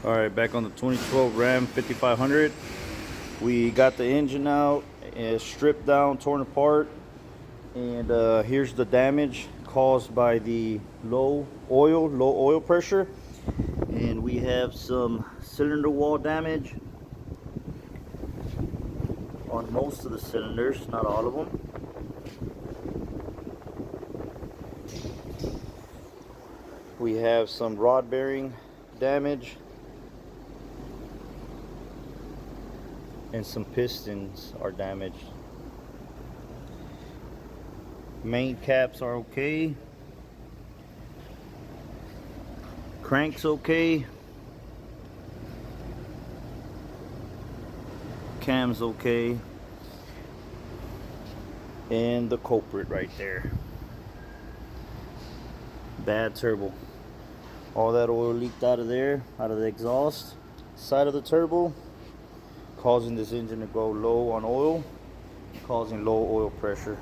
All right, back on the 2012 Ram 5500. We got the engine out, stripped down, torn apart, and here's the damage caused by the low oil pressure. And we have some cylinder wall damage on most of the cylinders, not all of them. We have some rod bearing damage, and some pistons are damaged. Main caps are okay. Crank's okay. Cam's okay. And the culprit right there. Bad turbo. All that oil leaked out of there, out of the exhaust side of the turbo, causing this engine to go low on oil, causing low oil pressure.